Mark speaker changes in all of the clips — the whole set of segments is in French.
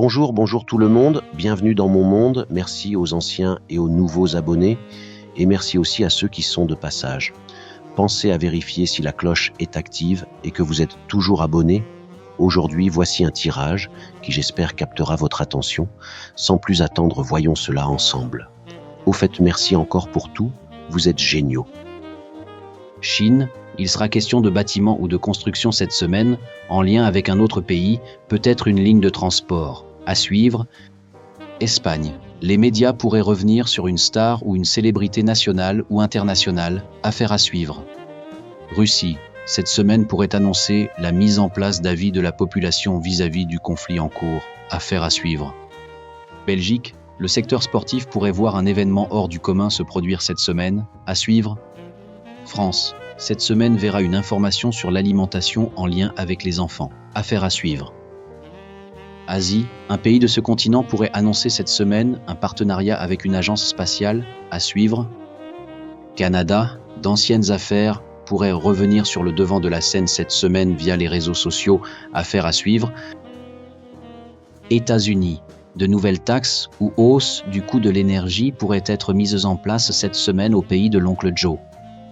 Speaker 1: Bonjour, bonjour tout le monde, bienvenue dans mon monde, merci aux anciens et aux nouveaux abonnés, et merci aussi à ceux qui sont de passage. Pensez à vérifier si la cloche est active et que vous êtes toujours abonné. Aujourd'hui, voici un tirage qui j'espère captera votre attention. Sans plus attendre, voyons cela ensemble. Au fait, merci encore pour tout, vous êtes géniaux.
Speaker 2: Chine, il sera question de bâtiments ou de construction cette semaine, en lien avec un autre pays, peut-être une ligne de transport. À suivre. Espagne, les médias pourraient revenir sur une star ou une célébrité nationale ou internationale, affaire à suivre. Russie, cette semaine pourrait annoncer la mise en place d'avis de la population vis-à-vis du conflit en cours, affaire à suivre. Belgique, le secteur sportif pourrait voir un événement hors du commun se produire cette semaine, à suivre. France, cette semaine verra une information sur l'alimentation en lien avec les enfants, affaire à suivre. Asie, un pays de ce continent pourrait annoncer cette semaine un partenariat avec une agence spatiale, à suivre. Canada, d'anciennes affaires pourraient revenir sur le devant de la scène cette semaine via les réseaux sociaux, affaire à suivre. États-Unis, de nouvelles taxes ou hausses du coût de l'énergie pourraient être mises en place cette semaine au pays de l'oncle Joe.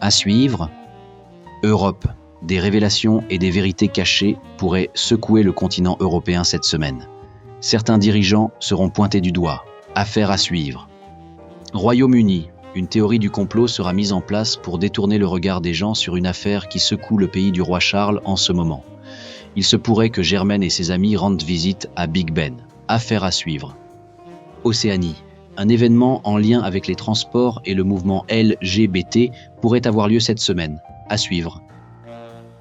Speaker 2: À suivre. Europe, des révélations et des vérités cachées pourraient secouer le continent européen cette semaine. Certains dirigeants seront pointés du doigt. Affaire à suivre. Royaume-Uni, une théorie du complot sera mise en place pour détourner le regard des gens sur une affaire qui secoue le pays du roi Charles en ce moment. Il se pourrait que Germaine et ses amis rendent visite à Big Ben. Affaire à suivre. Océanie, un événement en lien avec les transports et le mouvement LGBT pourrait avoir lieu cette semaine. À suivre.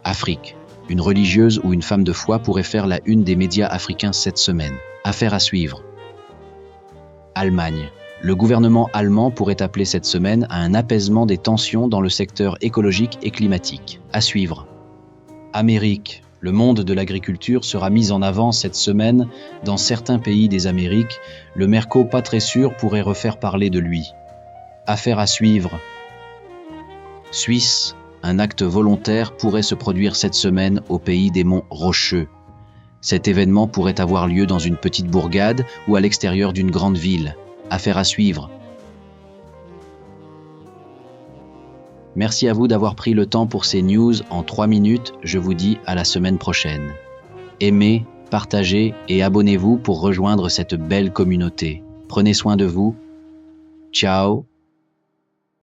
Speaker 2: Afrique, une religieuse ou une femme de foi pourrait faire la une des médias africains cette semaine. Affaire à suivre. Allemagne, le gouvernement allemand pourrait appeler cette semaine à un apaisement des tensions dans le secteur écologique et climatique. À suivre. Amérique, le monde de l'agriculture sera mis en avant cette semaine dans certains pays des Amériques. Le Merco pas très sûr pourrait refaire parler de lui. Affaire à suivre. Suisse, un acte volontaire pourrait se produire cette semaine au pays des monts Rocheux. Cet événement pourrait avoir lieu dans une petite bourgade ou à l'extérieur d'une grande ville. Affaire à suivre. Merci à vous d'avoir pris le temps pour ces news en 3 minutes. Je vous dis à la semaine prochaine. Aimez, partagez et abonnez-vous pour rejoindre cette belle communauté. Prenez soin de vous. Ciao.